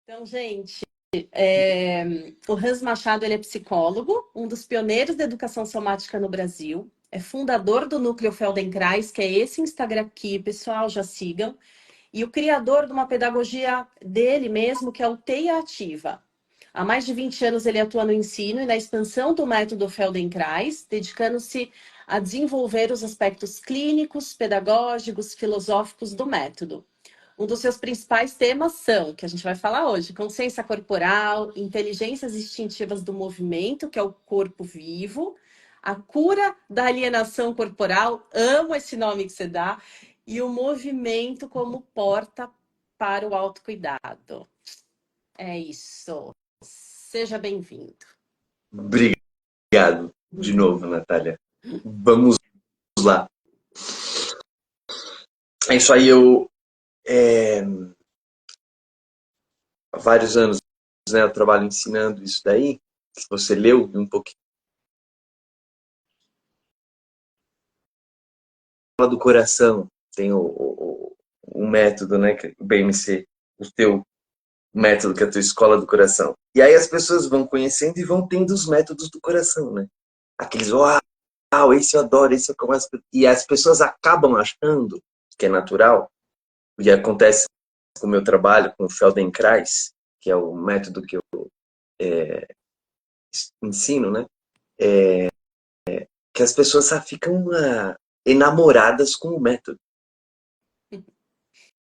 Então, gente, o Hans Machado ele é psicólogo, um dos pioneiros da educação somática no Brasil, é fundador do Núcleo Feldenkrais, que é esse Instagram aqui, pessoal, já sigam, e o criador de uma pedagogia dele mesmo, que é o TEIA Ativa. Há mais de 20 anos ele atua no ensino e na expansão do método Feldenkrais, dedicando-se a desenvolver os aspectos clínicos, pedagógicos, filosóficos do método. Um dos seus principais temas são, que a gente vai falar hoje, consciência corporal, inteligências instintivas do movimento, que é o corpo vivo, a cura da alienação corporal, amo esse nome que você dá, e o movimento como porta para o autocuidado. É isso. Seja bem-vindo. Obrigado de novo, Natália. Vamos lá. É isso aí, há vários anos, né, eu trabalho ensinando isso daí. Se você leu um pouquinho do coração, tem o método, né, o BMC, o teu método, que é a tua escola do coração. E aí as pessoas vão conhecendo e vão tendo os métodos do coração, né? Aqueles, uau, esse eu adoro, esse eu começo. E as pessoas acabam achando que é natural, e acontece com o meu trabalho, com o Feldenkrais, que é o método que eu ensino, né? Que as pessoas ficam enamoradas com o método.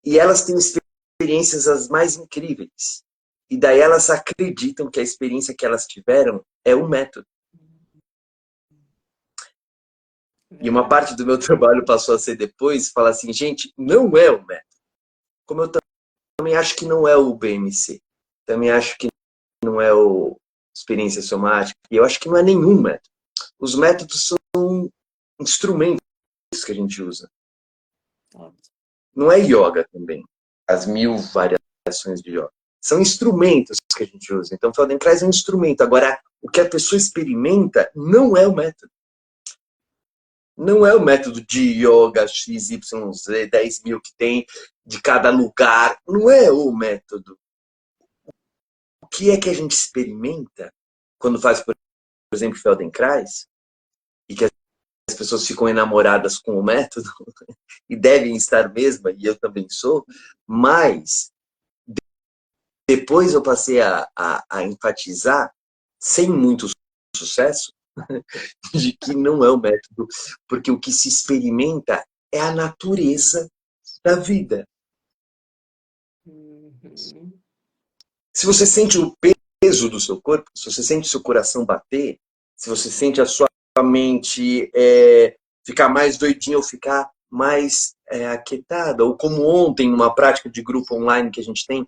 E elas têm experiências as mais incríveis. E daí elas acreditam que a experiência que elas tiveram é o método. E uma parte do meu trabalho passou a ser depois, falar assim, gente, não é o método. Como eu também acho que não é o BMC. Também acho que não é o experiência somática. E eu acho que não é nenhum método. Os métodos são instrumentos que a gente usa. Não é yoga também. As 1000 variações de yoga. São instrumentos que a gente usa. Então, o Feldenkrais é um instrumento. Agora, o que a pessoa experimenta não é o método. Não é o método de yoga XYZ, 10.000 que tem de cada lugar. Não é o método. O que é que a gente experimenta quando faz, por exemplo, Feldenkrais, e que as pessoas ficam enamoradas com o método, e devem estar mesmo, e eu também sou, mas depois eu passei a enfatizar, sem muito sucesso, de que não é o método, porque o que se experimenta é a natureza da vida. Se você sente o peso do seu corpo, se você sente o seu coração bater, se você sente a sua mente ficar mais doidinha ou ficar mais aquietada, ou como ontem, numa prática de grupo online que a gente tem,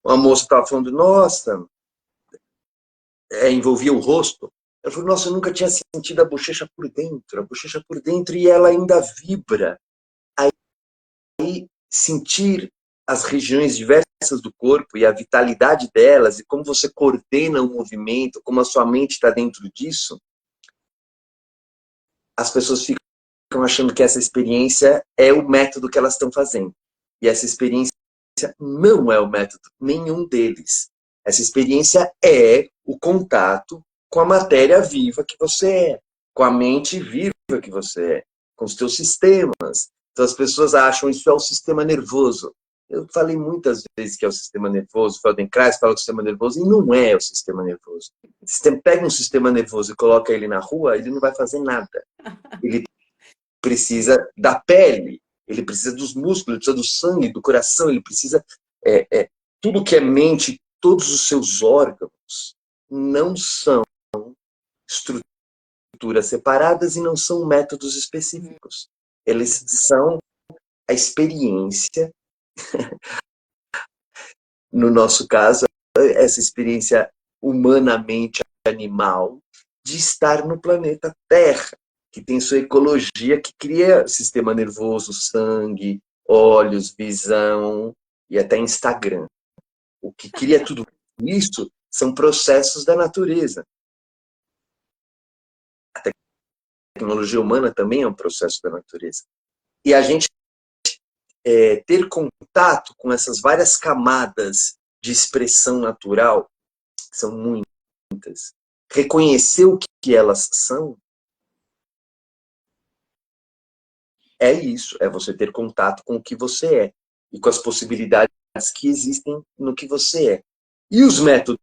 uma moça estava falando, nossa, envolvia o rosto. Ela falou, nossa, eu nunca tinha sentido a bochecha por dentro, e ela ainda vibra. Aí, sentir as regiões diversas do corpo e a vitalidade delas, e como você coordena o movimento, como a sua mente está dentro disso, as pessoas ficam achando que essa experiência é o método que elas estão fazendo. E essa experiência não é o método, nenhum deles. Essa experiência é o contato com a matéria viva que você é, com a mente viva que você é, com os teus sistemas. Então as pessoas acham isso é o sistema nervoso. Eu falei muitas vezes que é o sistema nervoso, o Feldenkrais fala do sistema nervoso, e não é o sistema nervoso. Você pega um sistema nervoso e coloca ele na rua, ele não vai fazer nada. Ele precisa da pele, ele precisa dos músculos, ele precisa do sangue, do coração, ele precisa... tudo que é mente, todos os seus órgãos não são estruturas separadas e não são métodos específicos. Eles são a experiência, no nosso caso, essa experiência humanamente animal de estar no planeta Terra, que tem sua ecologia, que cria sistema nervoso, sangue, olhos, visão e até Instagram. O que cria tudo isso são processos da natureza. A tecnologia humana também é um processo da natureza. E a gente ter contato com essas várias camadas de expressão natural, são muitas, reconhecer o que elas são, é isso, é você ter contato com o que você é e com as possibilidades que existem no que você é. E os métodos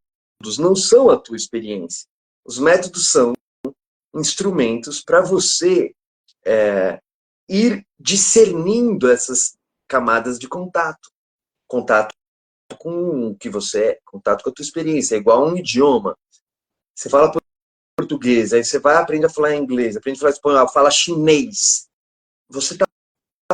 não são a tua experiência. Os métodos são instrumentos para você ir discernindo essas camadas de contato. Contato com o que você é, contato com a tua experiência. É igual a um idioma. Você fala português, aí você vai aprender a falar inglês, aprende a falar espanhol, fala chinês. Você está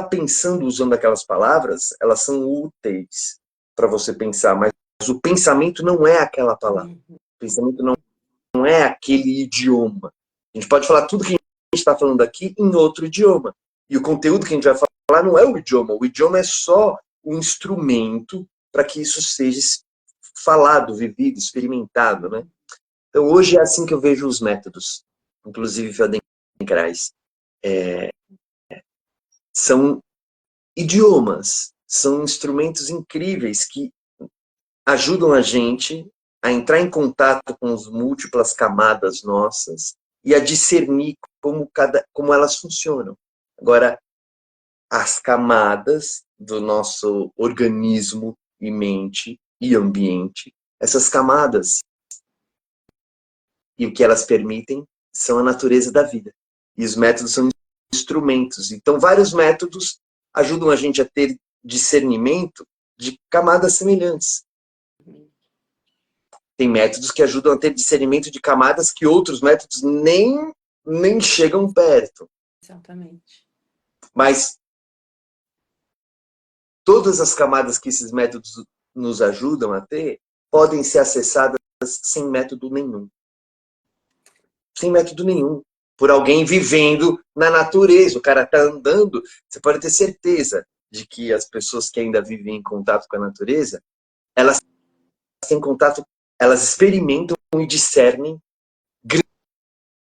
pensando usando aquelas palavras, elas são úteis para você pensar, mas o pensamento não é aquela palavra. O pensamento não é aquele idioma. A gente pode falar tudo que a gente está falando aqui em outro idioma. E o conteúdo que a gente vai falar não é o idioma. O idioma é só um instrumento para que isso seja falado, vivido, experimentado, né? Então, hoje é assim que eu vejo os métodos, inclusive Feldenkrais. São idiomas, são instrumentos incríveis que ajudam a gente a entrar em contato com as múltiplas camadas nossas e a discernir como elas funcionam. Agora, as camadas do nosso organismo e mente e ambiente, essas camadas e o que elas permitem são a natureza da vida. E os métodos são instrumentos. Então, vários métodos ajudam a gente a ter discernimento de camadas semelhantes. Tem métodos que ajudam a ter discernimento de camadas que outros métodos nem chegam perto. Exatamente. Mas todas as camadas que esses métodos nos ajudam a ter podem ser acessadas sem método nenhum. Sem método nenhum. Por alguém vivendo na natureza. O cara está andando, você pode ter certeza de que as pessoas que ainda vivem em contato com a natureza, elas têm contato, elas experimentam e discernem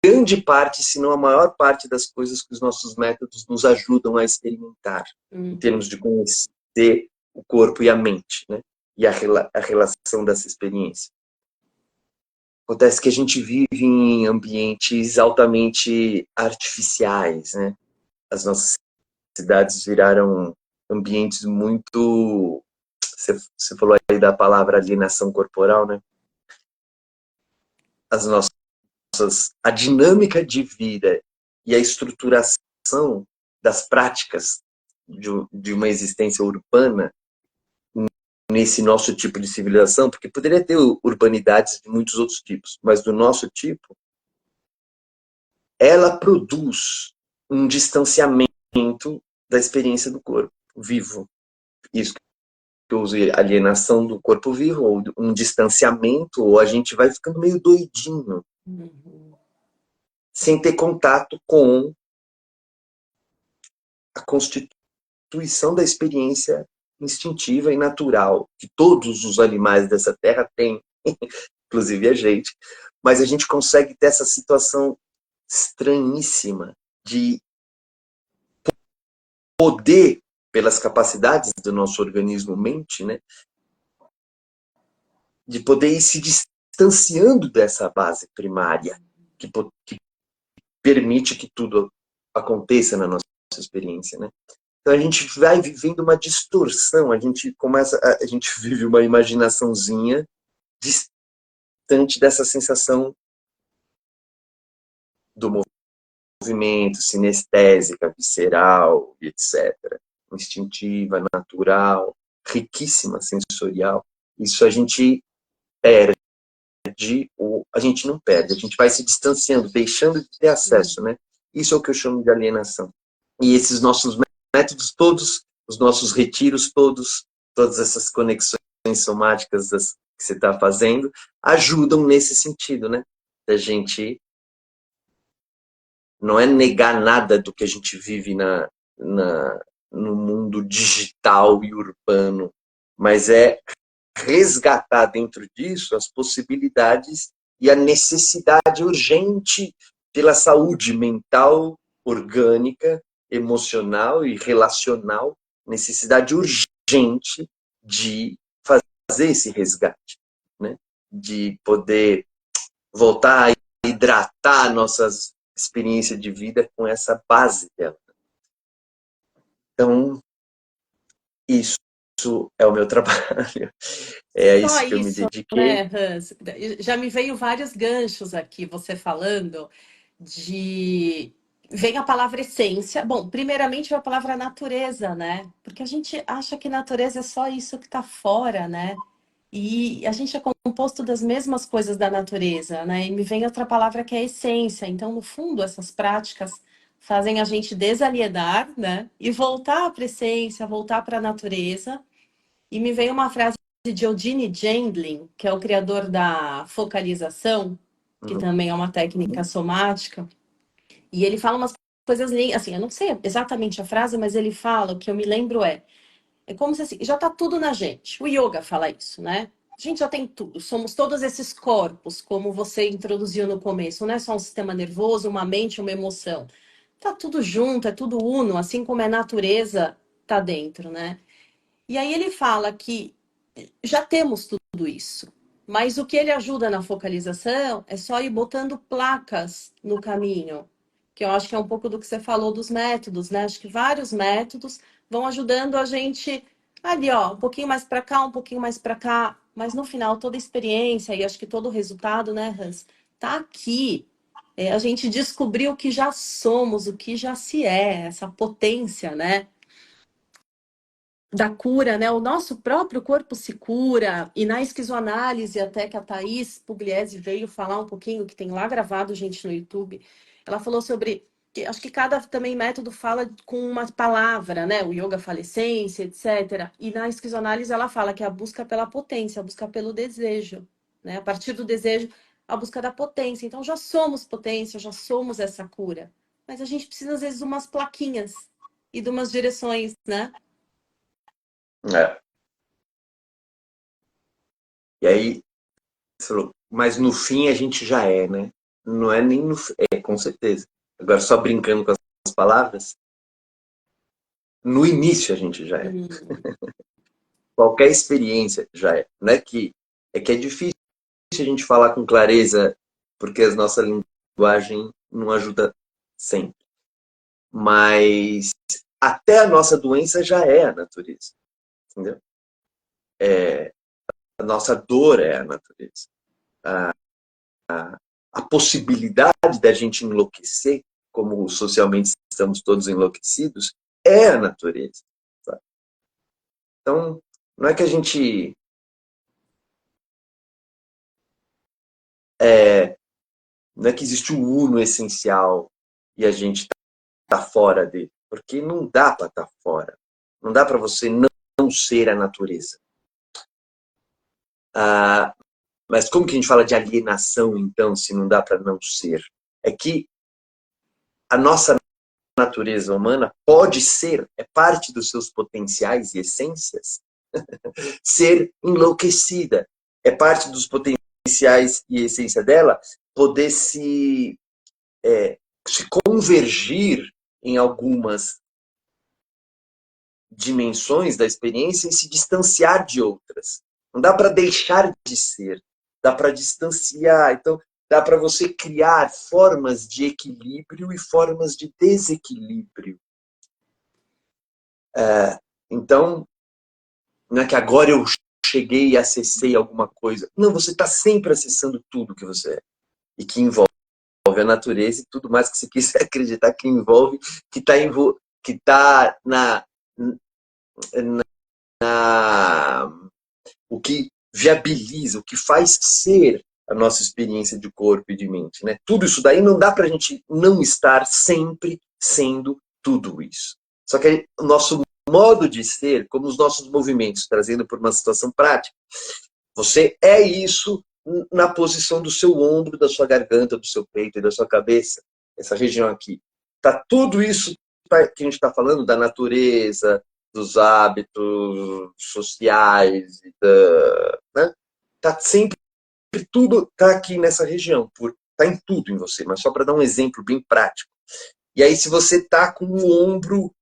grande parte, se não a maior parte das coisas que os nossos métodos nos ajudam a experimentar, em termos de conhecer o corpo e a mente, né? E a relação dessa experiência. Acontece que a gente vive em ambientes altamente artificiais, né? As nossas cidades viraram ambientes muito... Você falou aí da palavra alienação corporal, né? A dinâmica de vida e a estruturação das práticas de uma existência urbana nesse nosso tipo de civilização, porque poderia ter urbanidades de muitos outros tipos, mas do nosso tipo, ela produz um distanciamento da experiência do corpo vivo. Isso que eu uso, alienação do corpo vivo, ou um distanciamento, ou a gente vai ficando meio doidinho, sem ter contato com a constituição da experiência instintiva e natural, que todos os animais dessa terra têm, inclusive a gente. Mas a gente consegue ter essa situação estranhíssima de poder, pelas capacidades do nosso organismo mente, né, de poder ir se distanciando dessa base primária, que permite que tudo aconteça na nossa experiência, né? Então a gente vai vivendo uma distorção, a gente vive uma imaginaçãozinha distante dessa sensação do movimento, sinestésica, visceral, etc. Instintiva, natural, riquíssima sensorial. Isso a gente perde, ou a gente não perde, a gente vai se distanciando, deixando de ter acesso, né? Isso é o que eu chamo de alienação. E esses nossos métodos todos, os nossos retiros todos, todas essas conexões somáticas que você está fazendo, ajudam nesse sentido, né? Da gente não é negar nada do que a gente vive no mundo digital e urbano, mas é resgatar dentro disso as possibilidades e a necessidade urgente pela saúde mental, orgânica, emocional e relacional, necessidade urgente de fazer esse resgate, né? De poder voltar a hidratar nossas experiências de vida com essa base dela. Então, isso é o meu trabalho. É a Só isso que eu me isso, dediquei. né, Hans? Já me veio vários ganchos aqui, você falando de. Vem a palavra essência. Bom, primeiramente vem a palavra natureza, né? Porque a gente acha que natureza é só isso que está fora, né? E a gente é composto das mesmas coisas da natureza, né? E me vem outra palavra que é essência. Então, no fundo, essas práticas fazem a gente desalienar, né? E voltar para a essência, voltar para a natureza. E me veio uma frase de Eugene Gendlin, que é o criador da focalização, que Uhum. também é uma técnica somática, e ele fala umas coisas lindas, assim, eu não sei exatamente a frase, mas ele fala, o que eu me lembro é como se assim, já tá tudo na gente. O yoga fala isso, né? A gente já tem tudo, somos todos esses corpos, como você introduziu no começo, não é só um sistema nervoso, uma mente, uma emoção. Tá tudo junto, é tudo uno, assim como é natureza, tá dentro, né? E aí ele fala que já temos tudo isso. Mas o que ele ajuda na focalização é só ir botando placas no caminho, que eu acho que é um pouco do que você falou dos métodos, né? Acho que vários métodos vão ajudando a gente ali, ó, um pouquinho mais para cá, um pouquinho mais para cá, mas no final toda a experiência e acho que todo o resultado, né, Hans, tá aqui. É, a gente descobriu o que já somos, o que já se é, essa potência, né? Da cura, né? O nosso próprio corpo se cura. E na esquizoanálise, até que a Thaís Pugliese veio falar um pouquinho, que tem lá gravado, gente, no YouTube, ela falou sobre. Acho que cada também método fala com uma palavra, né? O yoga fala essência, etc. E na esquizoanálise ela fala que é a busca pela potência, a busca pelo desejo, né? A partir do desejo, a busca da potência. Então já somos potência, já somos essa cura. Mas a gente precisa, às vezes, de umas plaquinhas e de umas direções, né? É. E aí, você falou, mas no fim a gente já é, né? Não é nem no fim, é, com certeza. Agora, só brincando com as palavras, no início a gente já é. Hum. Qualquer experiência já é. Não é que é difícil a gente falar com clareza, porque a nossa linguagem não ajuda sempre. Mas até a nossa doença já é a natureza, entendeu? A nossa dor é a natureza. A possibilidade da gente enlouquecer, como socialmente estamos todos enlouquecidos, é a natureza. Sabe? Então, não é que a gente não é que existe um uno essencial e a gente está fora dele, porque não dá para estar fora. Não dá para você não ser a natureza. Ah, mas como que a gente fala de alienação, então, se não dá para não ser? É que a nossa natureza humana pode ser, é parte dos seus potenciais e essências, ser enlouquecida. É parte dos potenciais e essência dela poder se convergir em algumas dimensões da experiência e se distanciar de outras. Não dá para deixar de ser, dá para distanciar. Então, dá para você criar formas de equilíbrio e formas de desequilíbrio. Então, não é que agora eu cheguei e acessei alguma coisa. Não, você está sempre acessando tudo que você é. E que envolve a natureza e tudo mais que você quiser acreditar que envolve, que tá na o que viabiliza, o que faz ser a nossa experiência de corpo e de mente. Né? Tudo isso daí não dá para a gente não estar sempre sendo tudo isso. Só que o nosso modo de ser, como os nossos movimentos, trazendo por uma situação prática, você é isso na posição do seu ombro, da sua garganta, do seu peito e da sua cabeça, essa região aqui. Tá tudo isso que a gente está falando da natureza, dos hábitos sociais, né? Tá sempre tudo tá aqui nessa região, tá em tudo em você, mas só para dar um exemplo bem prático. E aí se você tá com o ombro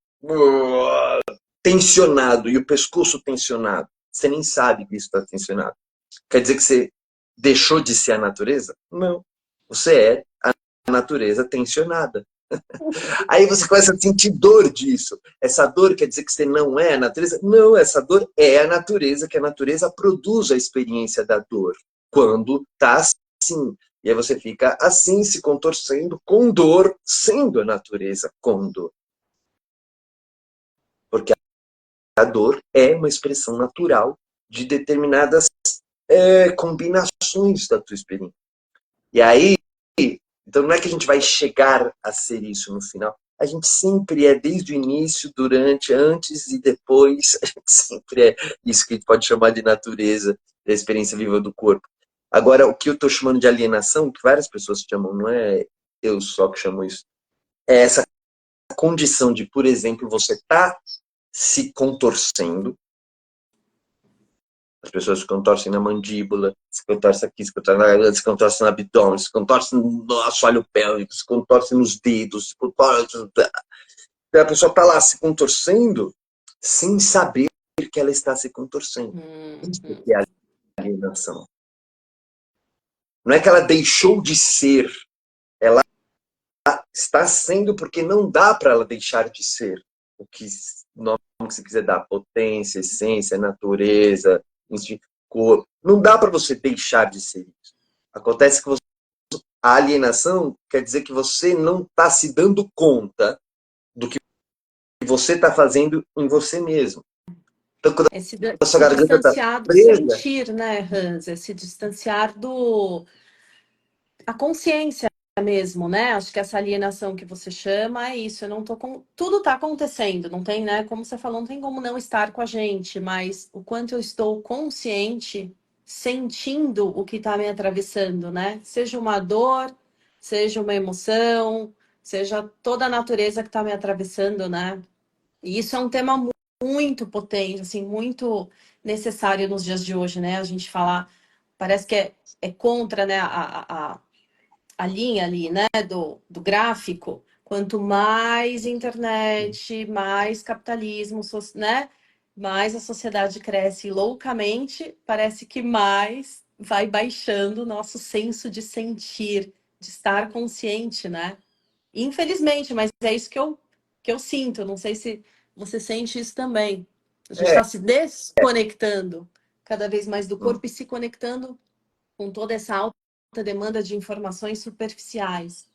tensionado e o pescoço tensionado, você nem sabe que isso está tensionado. Quer dizer que você deixou de ser a natureza? Não. Você é a natureza tensionada. Aí você começa a sentir dor disso. Essa dor quer dizer que você não é a natureza? Não, essa dor é a natureza, que a natureza produz a experiência da dor. Quando está assim. E aí você fica assim, se contorcendo com dor, sendo a natureza com dor. Porque a dor é uma expressão natural de determinadas combinações da tua experiência. E aí, então não é que a gente vai chegar a ser isso no final. A gente sempre é, desde o início, durante, antes e depois, a gente sempre é isso que a gente pode chamar de natureza, da experiência viva do corpo. Agora, o que eu estou chamando de alienação, que várias pessoas chamam, não é eu só que chamo isso, é essa condição de, por exemplo, você tá se contorcendo. As pessoas se contorcem na mandíbula, se contorcem aqui, se contorcem na garganta, se contorcem no abdômen, se contorcem no assoalho pélvico, se contorcem nos dedos, se contorcem... A pessoa está lá se contorcendo sem saber que ela está se contorcendo. Isso é a alienação. Não é que ela deixou de ser, ela está sendo porque não dá para ela deixar de ser. O que nome que você quiser dar, potência, essência, natureza, corpo. Não dá para você deixar de ser isso. Acontece que a alienação quer dizer que você não está se dando conta do que você está fazendo em você mesmo. Então, quando a sua Se garganta está distanciar do presa... sentir, né, Hans? É se distanciar do... A consciência mesmo, né? Acho que essa alienação que você chama é isso. Eu não tô com... Tudo tá acontecendo, não tem, né? Como você falou, não tem como não estar com a gente, mas o quanto eu estou consciente, sentindo o que tá me atravessando, né? Seja uma dor, seja uma emoção, seja toda a natureza que tá me atravessando, né? E isso é um tema muito potente, assim, muito necessário nos dias de hoje, né? A gente falar, parece que é contra, né, a linha ali, né, do gráfico. Quanto mais internet, mais capitalismo, né, mais a sociedade cresce loucamente, parece que mais vai baixando o nosso senso de sentir, de estar consciente, né? Infelizmente, mas é isso que eu sinto. Não sei se você sente isso também. A gente É, está se desconectando cada vez mais do corpo e se conectando com toda essa alta demanda de informações superficiais.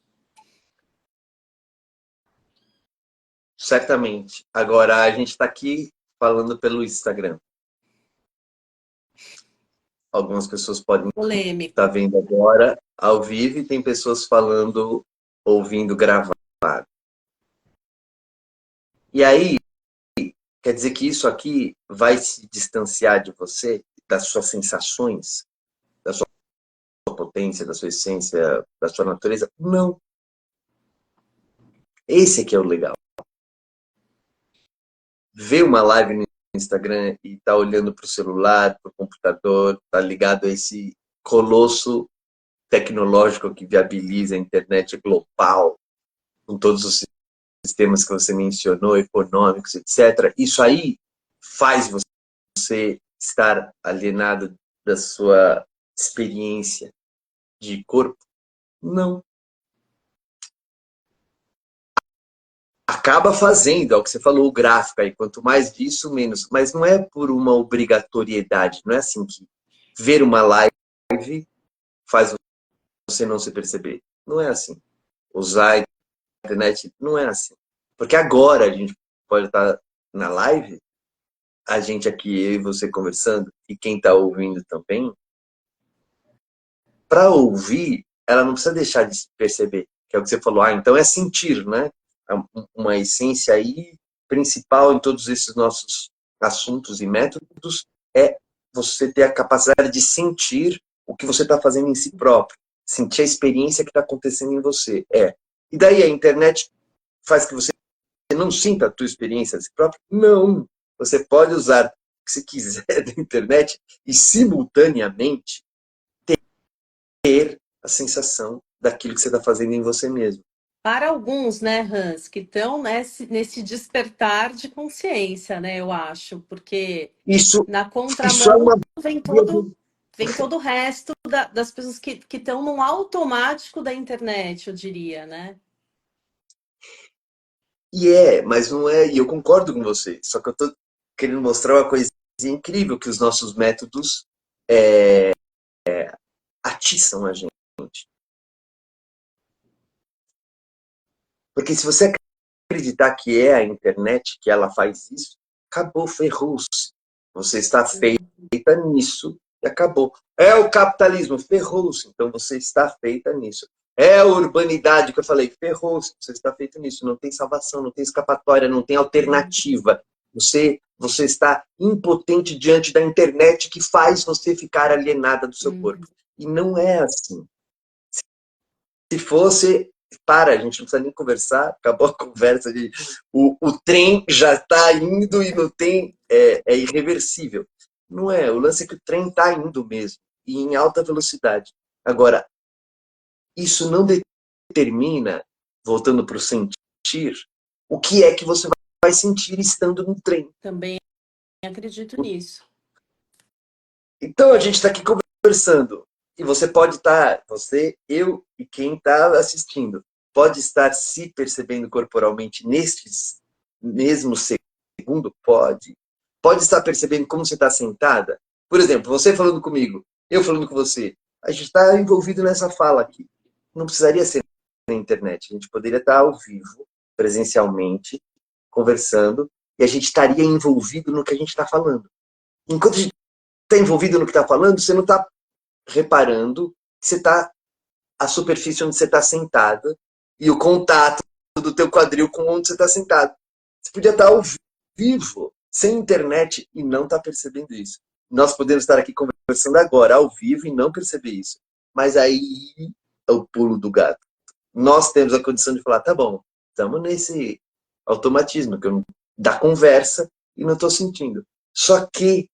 certamente. Agora, a gente está aqui falando pelo Instagram. Algumas pessoas podem Polêmico. estar vendo agora ao vivo e tem pessoas falando, ouvindo gravado. E aí, quer dizer que isso aqui vai se distanciar de você, das suas sensações, da sua potência, da sua essência, da sua natureza? Não. Esse aqui é o legal. Ver uma live no Instagram e estar olhando para o celular, para o computador, tá ligado a esse colosso tecnológico que viabiliza a internet global, com todos os sistemas que você mencionou, econômicos, etc. Isso aí faz você estar alienado da sua experiência de corpo? Não. Acaba fazendo, é o que você falou, o gráfico aí, quanto mais disso, menos. Mas não é por uma obrigatoriedade, não é assim que ver uma live faz você não se perceber. Não é assim. Usar a internet não é assim. Porque agora a gente pode estar na live, a gente aqui, eu e você conversando, e quem está ouvindo também, para ouvir, ela não precisa deixar de se perceber, que é o que você falou. Ah, então é sentir, né? Uma essência aí principal em todos esses nossos assuntos e métodos é você ter a capacidade de sentir o que você está fazendo em si próprio, sentir a experiência que está acontecendo em você. E daí a internet faz que você não sinta a tua experiência de si próprio? Não. Você pode usar o que você quiser da internet e simultaneamente ter a sensação daquilo que você está fazendo em você mesmo. Para alguns, né, Hans, que estão nesse despertar de consciência, né, eu acho, porque Isso, na isso é contramão uma... vem todo o resto das pessoas que estão no automático da internet, eu diria, né? Mas não é, e eu concordo com você, só que eu tô querendo mostrar uma coisa incrível, que os nossos métodos atiçam a gente. Porque se você acreditar que é a internet que ela faz isso, acabou, ferrou-se. Você está feita nisso e acabou. É o capitalismo, ferrou-se, então você está feita nisso. É a urbanidade que eu falei, ferrou-se, você está feito nisso. Não tem salvação, não tem escapatória, não tem alternativa. Você está impotente diante da internet que faz você ficar alienada do seu corpo. E não é assim. Se fosse, a gente não precisa nem conversar, acabou a conversa, o trem já está indo e não tem, é irreversível. Não é, o lance é que o trem está indo mesmo, e em alta velocidade. Agora, isso não determina, voltando para o sentir, o que é que você vai sentir estando no trem. Também acredito nisso. Então, a gente está aqui conversando. E você pode estar, você, eu e quem está assistindo, pode estar se percebendo corporalmente nestes mesmo segundo? Pode. Pode estar percebendo como você está sentada? Por exemplo, você falando comigo, eu falando com você. A gente está envolvido nessa fala aqui. Não precisaria ser na internet. A gente poderia estar ao vivo, presencialmente, conversando, e a gente estaria envolvido no que a gente está falando. Enquanto a gente está envolvido no que está falando, você não está reparando que você está a superfície onde você está sentada e o contato do teu quadril com onde você está sentado. Você podia estar ao vivo, sem internet, e não estar percebendo isso. Nós podemos estar aqui conversando agora, ao vivo, e não perceber isso. Mas aí é o pulo do gato. Nós temos a condição de falar, tá bom, estamos nesse automatismo da conversa e não estou sentindo. Só que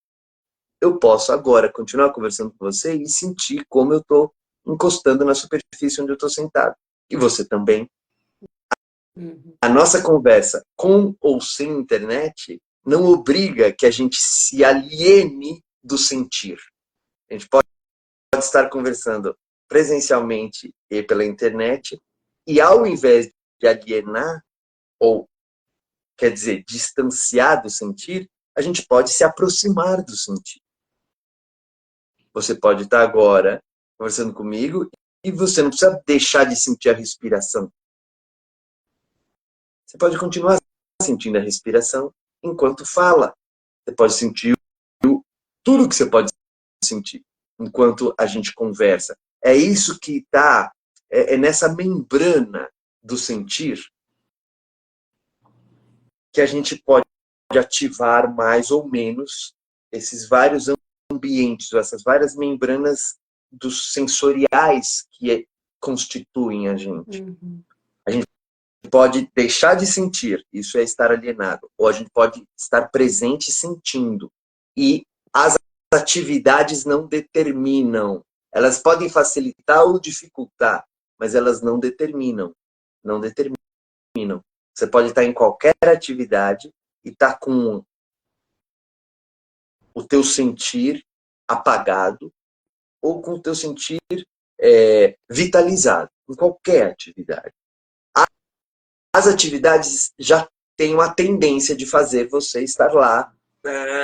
eu posso agora continuar conversando com você e sentir como eu estou encostando na superfície onde eu estou sentado. E você também. A nossa conversa com ou sem internet não obriga que a gente se aliene do sentir. A gente pode estar conversando presencialmente e pela internet, e ao invés de alienar, ou quer dizer, distanciar do sentir, a gente pode se aproximar do sentir. Você pode estar agora conversando comigo e você não precisa deixar de sentir a respiração. Você pode continuar sentindo a respiração enquanto fala. Você pode sentir tudo que você pode sentir enquanto a gente conversa. É isso que está nessa membrana do sentir que a gente pode ativar mais ou menos esses vários ambientes, essas várias membranas dos sensoriais que constituem a gente. A gente pode deixar de sentir, isso é estar alienado, ou a gente pode estar presente sentindo. E as atividades não determinam. Elas podem facilitar ou dificultar, mas elas não determinam. Não determinam. Você pode estar em qualquer atividade e estar com o teu sentir apagado ou com o teu sentir vitalizado, em qualquer atividade. As atividades já têm uma tendência de fazer você estar lá,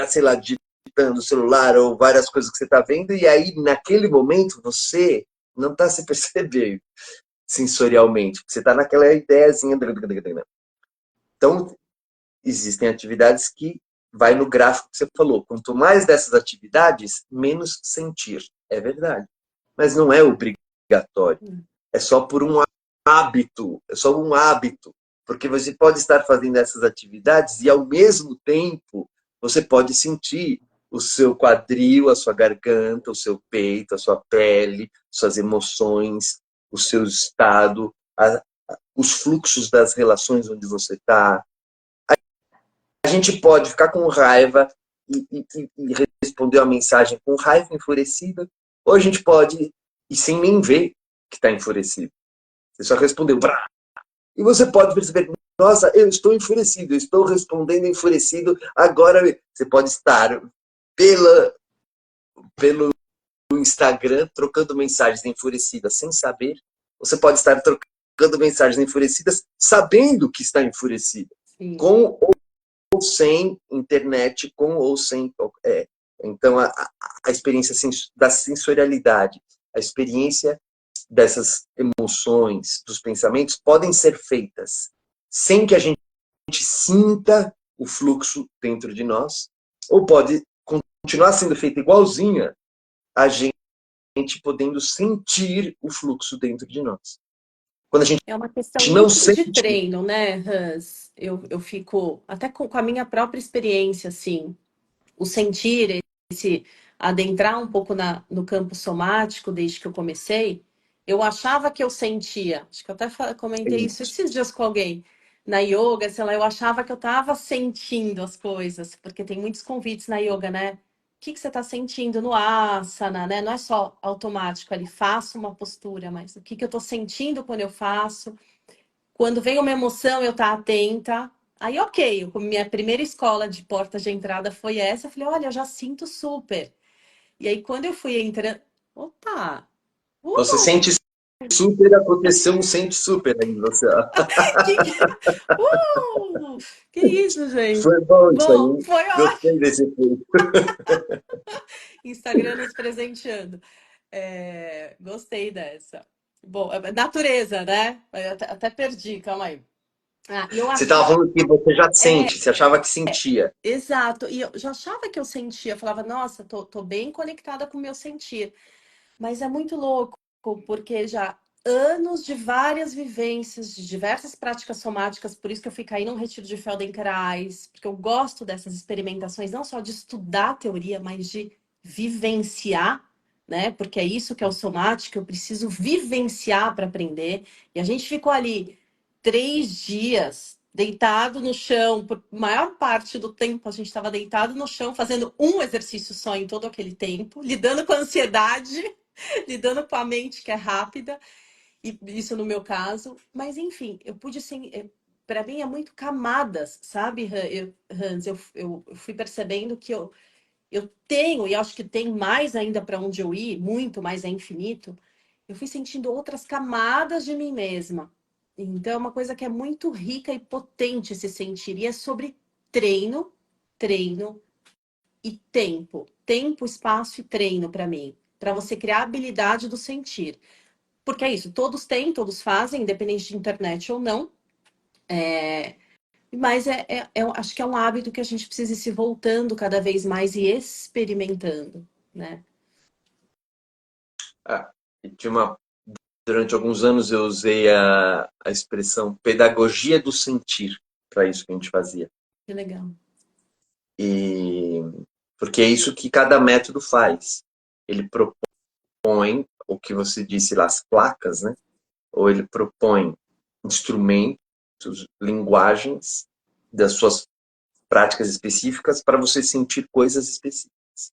sei lá, digitando o celular ou várias coisas que você está vendo, e aí, naquele momento, você não está se percebendo sensorialmente, você está naquela ideiazinha. Então, existem atividades que vai no gráfico que você falou. Quanto mais dessas atividades, menos sentir. É verdade. Mas não é obrigatório. É só por um hábito. É só um hábito. Porque você pode estar fazendo essas atividades e, ao mesmo tempo, você pode sentir o seu quadril, a sua garganta, o seu peito, a sua pele, suas emoções, o seu estado, os fluxos das relações onde você está. A gente pode ficar com raiva e responder a mensagem com raiva, enfurecida, ou a gente pode ir sem nem ver que está enfurecido. Você só respondeu, brá, E você pode perceber, nossa, eu estou enfurecido, eu estou respondendo enfurecido. Agora você pode estar pelo Instagram trocando mensagens enfurecidas sem saber. Você pode estar trocando mensagens enfurecidas sabendo que está enfurecido. Sim. Com ou sem internet, com ou sem... Então, a experiência da sensorialidade, a experiência dessas emoções, dos pensamentos, podem ser feitas sem que a gente sinta o fluxo dentro de nós, ou pode continuar sendo feita igualzinha a gente podendo sentir o fluxo dentro de nós. Quando a gente É uma questão não muito de sente... treino, né, Hans? Eu fico até com a minha própria experiência, assim, o sentir, esse adentrar um pouco no campo somático desde que eu comecei, eu achava que eu sentia, acho que eu até comentei isso esses dias com alguém, na yoga, sei lá, eu achava que eu estava sentindo as coisas, porque tem muitos convites na yoga, né? O que você está sentindo no asana, né? Não é só automático ali, faço uma postura, mas o que eu estou sentindo quando eu faço? Quando vem uma emoção, eu estar atenta. Aí, ok, minha primeira escola de porta de entrada foi essa. Eu falei, olha, eu já sinto super. E aí, quando eu fui entrando... Opa! Você sente super, aconteceu um sente super aí, você. Que, que isso, gente? Foi bom isso Bom, aí. foi ótimo. Gostei desse filme. Instagram nos presenteando. Gostei dessa. Bom, natureza, né? Eu até perdi, calma aí. E eu Você estava achava... falando que você já sente, você achava que sentia. Exato, e eu já achava que eu sentia, eu falava, nossa, tô bem conectada com o meu sentir. Mas é muito louco, porque já anos de várias vivências, de diversas práticas somáticas, por isso que eu fui cair num retiro de Feldenkrais, porque eu gosto dessas experimentações, não só de estudar a teoria, mas de vivenciar, né? Porque é isso que é o somático, eu preciso vivenciar para aprender. E a gente ficou ali 3 dias deitado no chão, por maior parte do tempo a gente estava deitado no chão, fazendo um exercício só em todo aquele tempo, lidando com a ansiedade, lidando com a mente que é rápida, e isso no meu caso. Mas enfim, eu pude assim, para mim é muito camadas, sabe, Hans? Eu fui percebendo que eu tenho, e acho que tem mais ainda para onde eu ir, muito mais é infinito. Eu fui sentindo outras camadas de mim mesma. Então, é uma coisa que é muito rica e potente se sentir. E é sobre treino, treino e tempo. Tempo, espaço e treino para mim. Para você criar a habilidade do sentir. Porque é isso, todos têm, todos fazem, independente de internet ou não. Mas acho que é um hábito que a gente precisa ir se voltando cada vez mais e experimentando, né? Ah, durante alguns anos eu usei a expressão pedagogia do sentir para isso que a gente fazia. Que legal. E porque é isso que cada método faz. Ele propõe o que você disse lá, as placas, né? Ou ele propõe instrumentos, linguagens das suas práticas específicas para você sentir coisas específicas.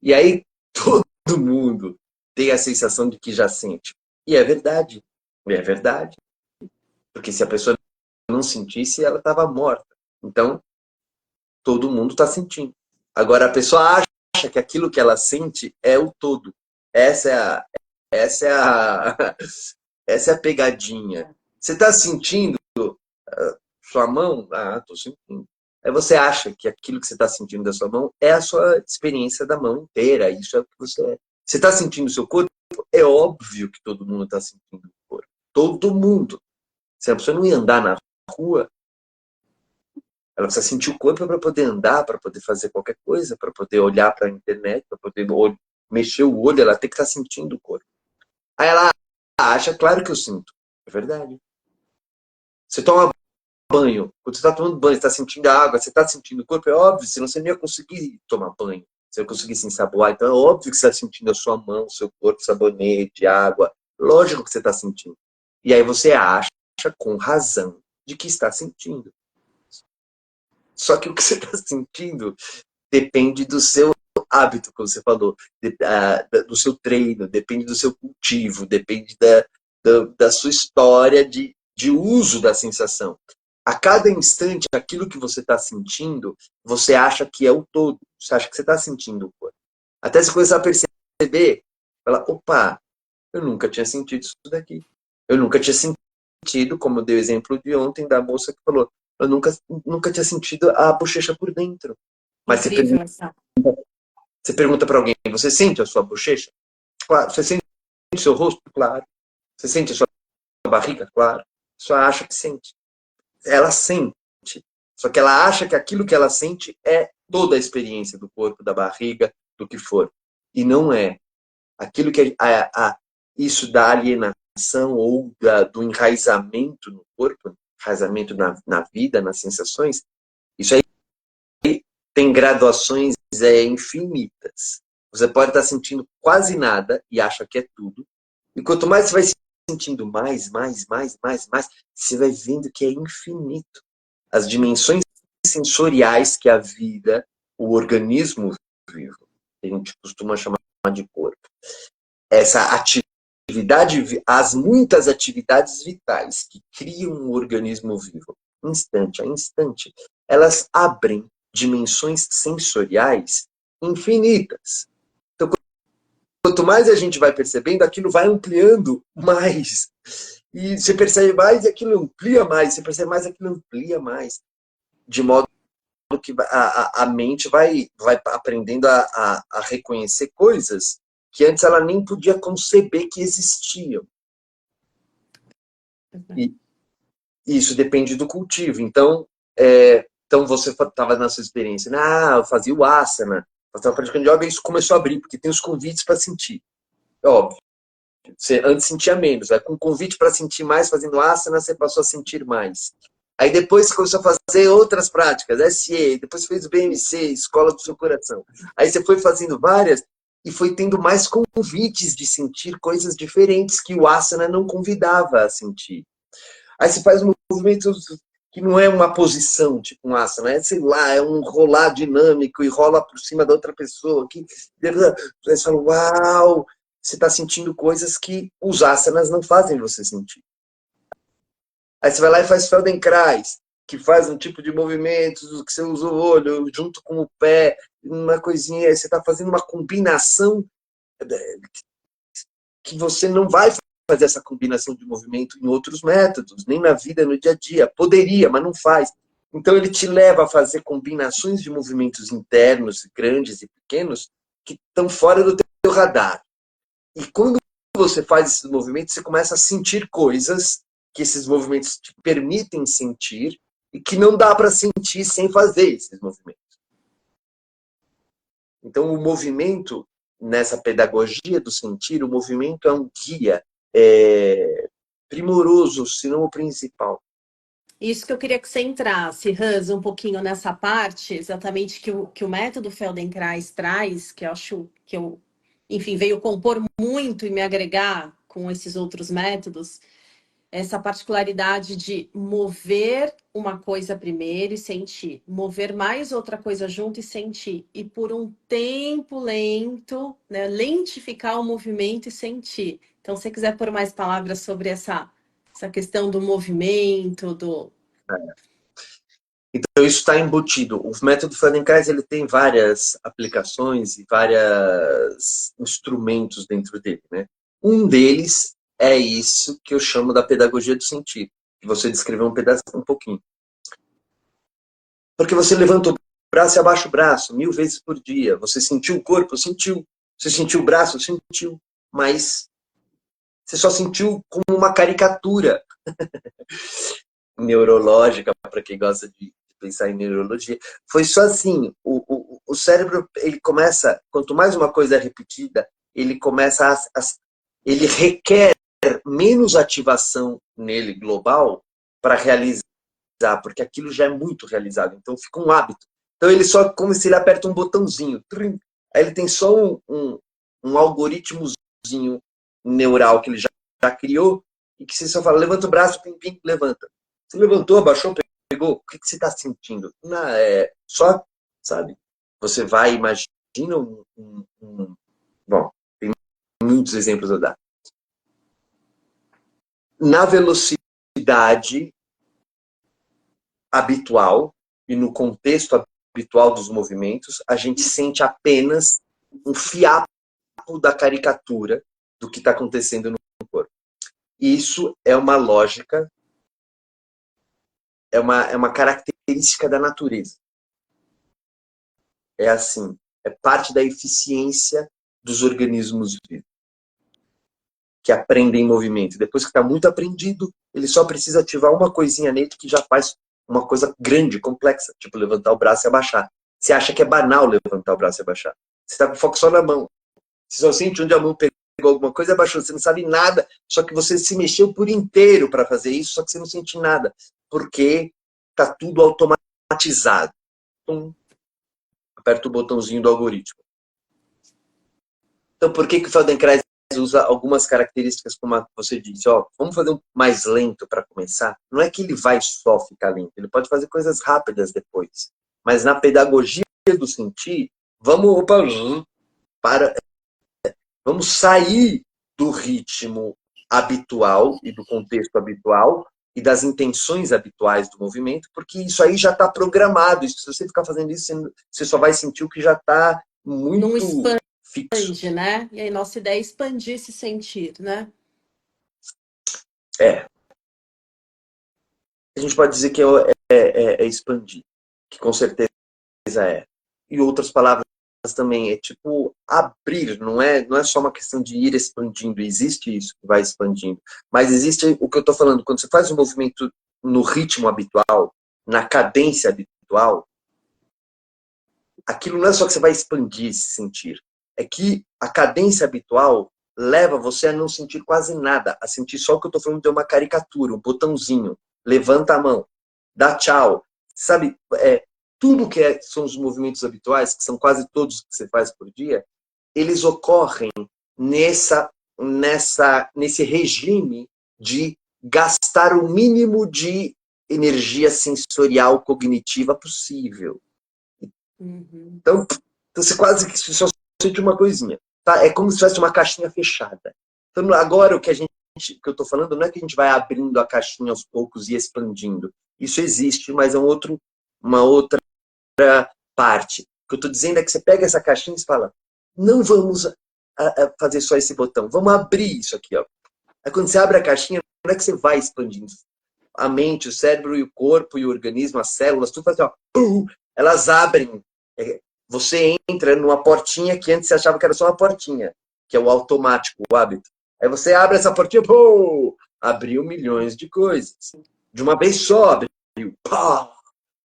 E aí todo mundo tem a sensação de que já sente. E é verdade. É verdade. Porque se a pessoa não sentisse, ela estava morta. Então, todo mundo está sentindo. Agora, a pessoa acha que aquilo que ela sente é o todo. Essa é a, essa é a, essa é a pegadinha. Você está sentindo sua mão? Ah, estou sentindo. Aí você acha que aquilo que você está sentindo da sua mão é a sua experiência da mão inteira. Isso é o que você é. Você está sentindo o seu corpo? É óbvio que todo mundo está sentindo o corpo. Todo mundo. Se a pessoa não ia andar na rua, ela precisa sentir o corpo para poder andar, para poder fazer qualquer coisa, para poder olhar para a internet, para poder mexer o olho, ela tem que estar sentindo o corpo. Aí ela acha, claro que eu sinto. É verdade. Você toma banho. Quando você está tomando banho, você está sentindo a água, você está sentindo o corpo, é óbvio, senão você não ia conseguir tomar banho. Você ia conseguir se ensaboar. Então é óbvio que você está sentindo a sua mão, o seu corpo, sabonete, água. Lógico que você está sentindo. E aí você acha, com razão, de que está sentindo. Só que o que você está sentindo depende do seu hábito, como você falou, do seu treino, depende do seu cultivo, depende da sua história de de uso da sensação. A cada instante, aquilo que você está sentindo, você acha que é o todo. Você acha que você está sentindo o corpo. Até você começar a perceber, fala, opa, eu nunca tinha sentido isso daqui. Eu nunca tinha sentido, como eu dei o exemplo de ontem, da moça que falou, eu nunca tinha sentido a bochecha por dentro. Mas Incrível essa. você pergunta para alguém, você sente a sua bochecha? Claro. Você sente o seu rosto? Claro. Você sente a sua barriga? Claro. Só acha que sente. Ela sente. Só que ela acha que aquilo que ela sente é toda a experiência do corpo, da barriga, do que for. E não é. Aquilo que isso da alienação ou do enraizamento no corpo, enraizamento na vida, nas sensações, isso aí tem graduações infinitas. Você pode estar sentindo quase nada e acha que é tudo. E quanto mais você vai sentindo mais, você vai vendo que é infinito. As dimensões sensoriais que a vida, o organismo vivo, que a gente costuma chamar de corpo. Essa atividade, as muitas atividades vitais que criam um organismo vivo, instante a instante, elas abrem dimensões sensoriais infinitas. Então, quanto mais a gente vai percebendo, aquilo vai ampliando mais. E você percebe mais e aquilo amplia mais. Você percebe mais e aquilo amplia mais. De modo que a mente vai aprendendo a reconhecer coisas que antes ela nem podia conceber que existiam. E isso depende do cultivo. Então, então você estava na sua experiência, eu fazia o asana, eu estava praticando yoga e isso começou a abrir, porque tem os convites para sentir. É óbvio. Você antes sentia menos. Aí, com convite para sentir mais, fazendo asana, você passou a sentir mais. Aí depois você começou a fazer outras práticas, SE, depois fez o BMC, Escola do Seu Coração. Aí você foi fazendo várias e foi tendo mais convites de sentir coisas diferentes que o asana não convidava a sentir. Aí você faz um movimento que não é uma posição, tipo um asana, é, sei lá, é um rolar dinâmico e rola por cima da outra pessoa. Que você fala, uau, você está sentindo coisas que os asanas não fazem você sentir. Aí você vai lá e faz Feldenkrais, que faz um tipo de movimento que você usa o olho junto com o pé, uma coisinha, aí você está fazendo uma combinação que você não vai fazer essa combinação de movimento em outros métodos, nem na vida, no dia a dia. Poderia, mas não faz. Então ele te leva a fazer combinações de movimentos internos, grandes e pequenos, que estão fora do teu radar. E quando você faz esses movimentos, você começa a sentir coisas que esses movimentos te permitem sentir e que não dá para sentir sem fazer esses movimentos. Então, o movimento, nessa pedagogia do sentir, o movimento é um guia primoroso, se não o principal. Isso que eu queria que você entrasse, Hans, um pouquinho nessa parte, exatamente que o método Feldenkrais traz, que eu acho que enfim, veio compor muito e me agregar com esses outros métodos, essa particularidade de mover uma coisa primeiro e sentir, mover mais outra coisa junto e sentir, e por um tempo lento, né, lentificar o movimento e sentir. Então, se você quiser pôr mais palavras sobre essa questão do movimento, Então, isso está embutido. O método Feldenkrais ele tem várias aplicações e vários instrumentos dentro dele, né? Um deles é isso que eu chamo da pedagogia do sentir, que você descreveu um pouquinho. Porque você levanta o braço e abaixa o braço 1000 vezes por dia. Você sentiu o corpo? Sentiu. Você sentiu o braço? Sentiu. Mas você só sentiu como uma caricatura neurológica, para quem gosta de pensar em neurologia. Foi só assim. O cérebro, ele começa, quanto mais uma coisa é repetida, ele começa ele requer menos ativação nele global para realizar, porque aquilo já é muito realizado. Então fica um hábito. Então ele só, como se ele aperta um botãozinho. Aí ele tem só um algoritmozinho neural que ele já criou, e que você só fala, levanta o braço, pim, pim, levanta. Você levantou, abaixou, pegou, o que você está sentindo? Não, só, sabe? Você vai, imagina bom, tem muitos exemplos a dar. Na velocidade atividade habitual e no contexto habitual dos movimentos, a gente sente apenas um fiapo da caricatura do que está acontecendo no corpo. Isso é uma lógica, é uma característica da natureza. É assim, é parte da eficiência dos organismos vivos, que aprendem movimento. Depois que está muito aprendido, ele só precisa ativar uma coisinha nele que já faz uma coisa grande, complexa, tipo levantar o braço e abaixar. Você acha que é banal levantar o braço e abaixar. Você está com foco só na mão. Você só sente onde a mão pegou alguma coisa e abaixou. Você não sabe nada, só que você se mexeu por inteiro para fazer isso, só que você não sente nada. Porque está tudo automatizado. Então, aperta o botãozinho do algoritmo. Então, por que o Feldenkrais usa algumas características, como a que você disse? Ó, vamos fazer um mais lento para começar? Não é que ele vai só ficar lento, ele pode fazer coisas rápidas depois. Mas na pedagogia do sentir, vamos sair do ritmo habitual e do contexto habitual e das intenções habituais do movimento, porque isso aí já está programado. Se você ficar fazendo isso, você só vai sentir o que já está muito fixo. Né? E aí nossa ideia é expandir esse sentir, né? A gente pode dizer que é expandir, que com certeza é. E outras palavras também, é tipo abrir, não é só uma questão de ir expandindo, existe isso que vai expandindo, mas existe o que eu estou falando, quando você faz um movimento no ritmo habitual, na cadência habitual, aquilo não é só que você vai expandir esse sentir, é que a cadência habitual leva você a não sentir quase nada, a sentir só o que eu estou falando de uma caricatura, um botãozinho, levanta a mão, dá tchau, sabe, tudo que são os movimentos habituais, que são quase todos que você faz por dia, eles ocorrem nesse regime de gastar o mínimo de energia sensorial cognitiva possível. Uhum. Então, você quase que só sente uma coisinha. Tá? É como se tivesse uma caixinha fechada. Então, agora o que eu estou falando não é que a gente vai abrindo a caixinha aos poucos e expandindo. Isso existe, mas é uma outra parte. O que eu estou dizendo é que você pega essa caixinha e fala, não vamos fazer só esse botão, vamos abrir isso aqui. Ó. Aí quando você abre a caixinha, não é que você vai expandindo. A mente, o cérebro, e o corpo, e o organismo, as células, tudo faz assim, ó, elas abrem. Você entra numa portinha que antes você achava que era só uma portinha, que é o automático, o hábito. Aí você abre essa portinha, pô, abriu milhões de coisas. De uma vez só abriu. Pá!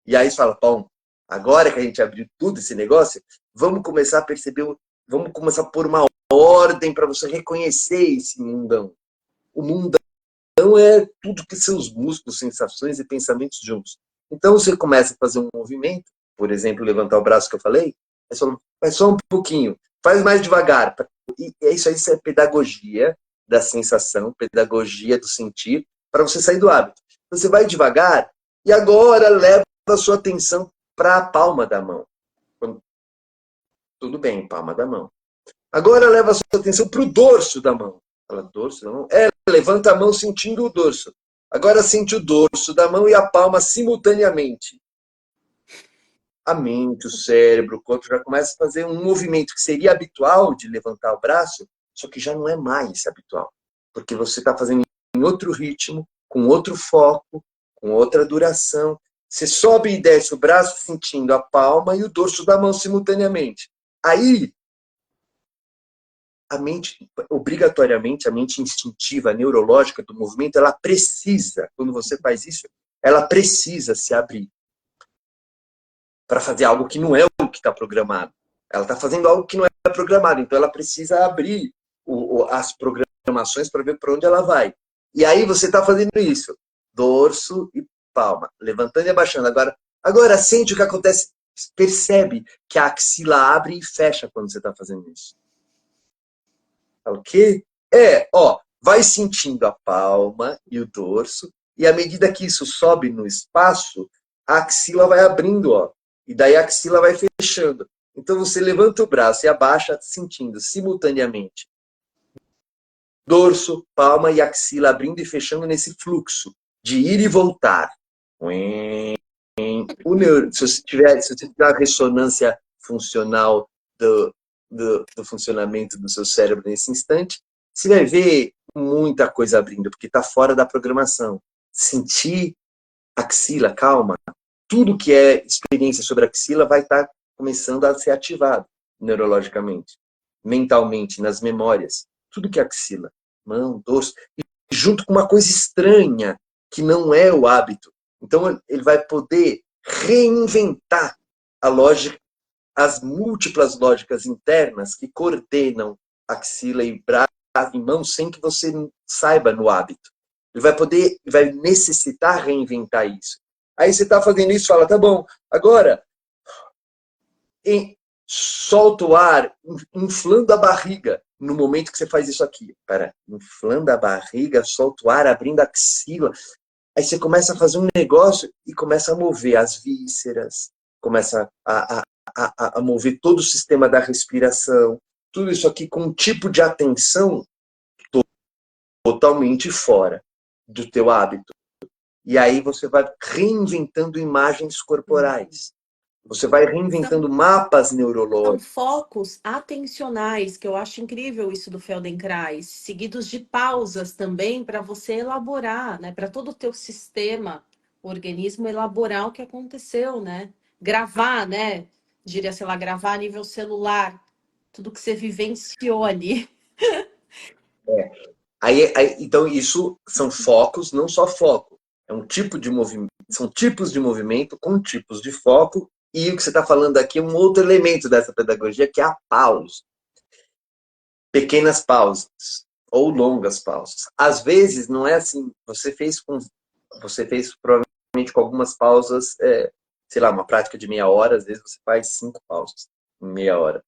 E aí você fala, bom, agora que a gente abriu tudo esse negócio, vamos começar a perceber, vamos começar a pôr uma ordem para você reconhecer esse mundão. O mundão é tudo que são os músculos, sensações e pensamentos juntos. Então você começa a fazer um movimento, por exemplo, levantar o braço que eu falei, faz só um pouquinho, faz mais devagar. E isso é pedagogia da sensação, pedagogia do sentir, para você sair do hábito. Você vai devagar e agora leva a sua atenção para a palma da mão. Tudo bem, palma da mão. Agora leva a sua atenção para o dorso da mão. Fala, dorso da mão? Levanta a mão sentindo o dorso. Agora sente o dorso da mão e a palma simultaneamente. A mente, o cérebro, o corpo já começa a fazer um movimento que seria habitual de levantar o braço, só que já não é mais habitual. Porque você está fazendo em outro ritmo, com outro foco, com outra duração. Você sobe e desce o braço sentindo a palma e o dorso da mão simultaneamente. Aí, a mente, obrigatoriamente, a mente instintiva, neurológica do movimento, ela precisa, quando você faz isso, ela precisa se abrir para fazer algo que não é o que está programado. Ela está fazendo algo que não é programado, então ela precisa abrir as programações para ver para onde ela vai. E aí você está fazendo isso, dorso e palma, levantando e abaixando. Agora sente o que acontece, percebe que a axila abre e fecha quando você está fazendo isso. O quê? Vai sentindo a palma e o dorso, e à medida que isso sobe no espaço, a axila vai abrindo, ó. E daí a axila vai fechando. Então você levanta o braço e abaixa, sentindo simultaneamente dorso, palma e axila abrindo e fechando nesse fluxo de ir e voltar. Se você tiver a ressonância funcional do funcionamento do seu cérebro nesse instante, você vai ver muita coisa abrindo, porque está fora da programação. Sentir axila, calma. Tudo que é experiência sobre a axila vai estar começando a ser ativado neurologicamente, mentalmente, nas memórias. Tudo que é axila, mão, dorso, e junto com uma coisa estranha, que não é o hábito. Então, ele vai poder reinventar a lógica, as múltiplas lógicas internas que coordenam axila e braço e mão sem que você saiba no hábito. Ele vai poder, vai necessitar reinventar isso. Aí você está fazendo isso e fala, tá bom, agora solta o ar, inflando a barriga, no momento que você faz isso aqui. Pera, inflando a barriga, solta o ar, abrindo a axila. Aí você começa a fazer um negócio e começa a mover as vísceras, começa a mover todo o sistema da respiração. Tudo isso aqui com um tipo de atenção totalmente fora do teu hábito. E aí você vai reinventando imagens corporais. Você vai reinventando mapas São neurológicos. focos atencionais, que eu acho incrível isso do Feldenkrais, seguidos de pausas também para você elaborar, né? Para todo o teu sistema, o organismo elaborar o que aconteceu, né? Gravar, né? Diria, sei lá, gravar a nível celular, tudo que você vivenciou ali. Então, isso são focos, não só foco. É um tipo de movimento, são tipos de movimento com tipos de foco. E o que você está falando aqui é um outro elemento dessa pedagogia, que é a pausa. Pequenas pausas ou longas pausas. Às vezes, não é assim. Você fez provavelmente com algumas pausas, sei lá, uma prática de meia hora, às vezes você faz 5 pausas em meia hora.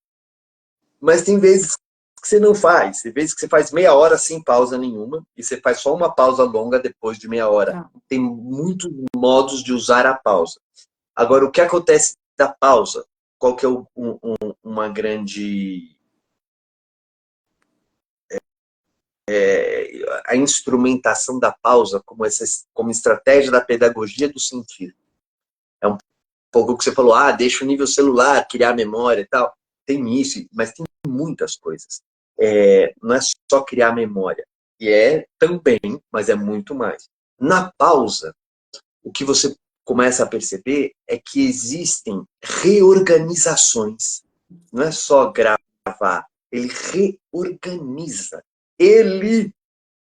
Mas tem vezes que você não faz. Tem vezes que você faz meia hora sem pausa nenhuma e você faz só uma pausa longa depois de meia hora. Tá. Tem muitos modos de usar a pausa. Agora, o que acontece da pausa? Qual que é uma grande... a instrumentação da pausa como estratégia da pedagogia do sentido. É um pouco o que você falou, deixa o nível celular, criar memória e tal. Tem isso, mas tem muitas coisas. Não é só criar memória. E é também, mas é muito mais. Na pausa, o que você começa a perceber é que existem reorganizações. Não é só gravar, ele reorganiza. Ele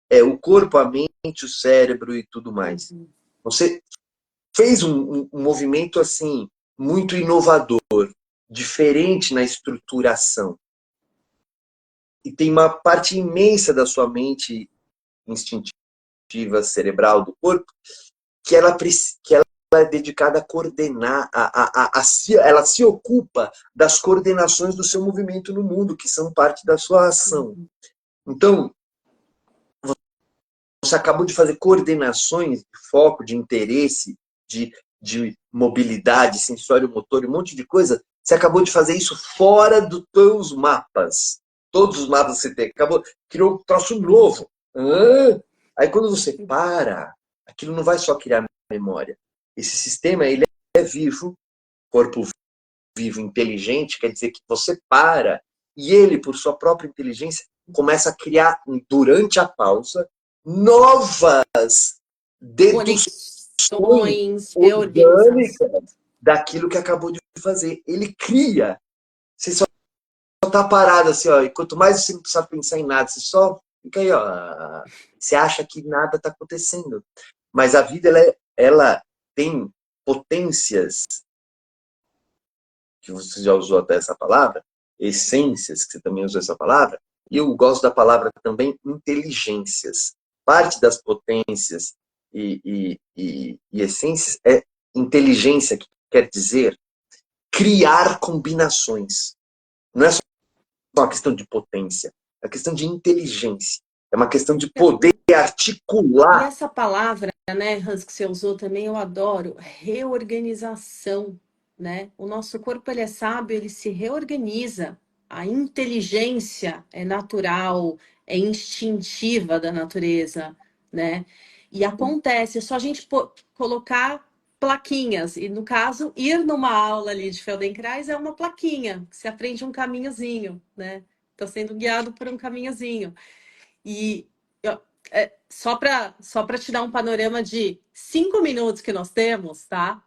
é o corpo, a mente, o cérebro e tudo mais. Você fez um movimento assim muito inovador, diferente na estruturação. E tem uma parte imensa da sua mente instintiva, cerebral, do corpo, que ela é dedicada a coordenar, ela se ocupa das coordenações do seu movimento no mundo, que são parte da sua ação. Então, você acabou de fazer coordenações de foco, de interesse, de mobilidade, sensório motor, um monte de coisa. Você acabou de fazer isso fora dos teus mapas. Todos os mapas que você tem. Criou um troço novo. Aí quando você para, aquilo não vai só criar memória. Esse sistema, ele é vivo, corpo vivo, inteligente, quer dizer que você para e ele, por sua própria inteligência, começa a criar, durante a pausa, novas deduções Conexões, reorganização. orgânicas daquilo que acabou de fazer. Ele cria. Você só está parado assim, ó, e quanto mais você não precisa pensar em nada, você só fica aí, ó. Você acha que nada está acontecendo. Mas a vida, ela tem potências, que você já usou até essa palavra, essências, que você também usou essa palavra, e eu gosto da palavra também inteligências. Parte das potências e essências é inteligência, que quer dizer criar combinações. Não é só uma questão de potência, é uma questão de inteligência. É uma questão de poder E articular. essa palavra, né, Hans, que você usou também, eu adoro, reorganização, né? O nosso corpo, ele é sábio, ele se reorganiza. A inteligência é natural, é instintiva da natureza, né? E acontece, é só a gente colocar plaquinhas. E, no caso, ir numa aula ali de Feldenkrais é uma plaquinha. Você aprende um caminhozinho, né? Estou sendo guiado por um caminhozinho. E só para te dar um panorama de 5 minutos que nós temos, tá?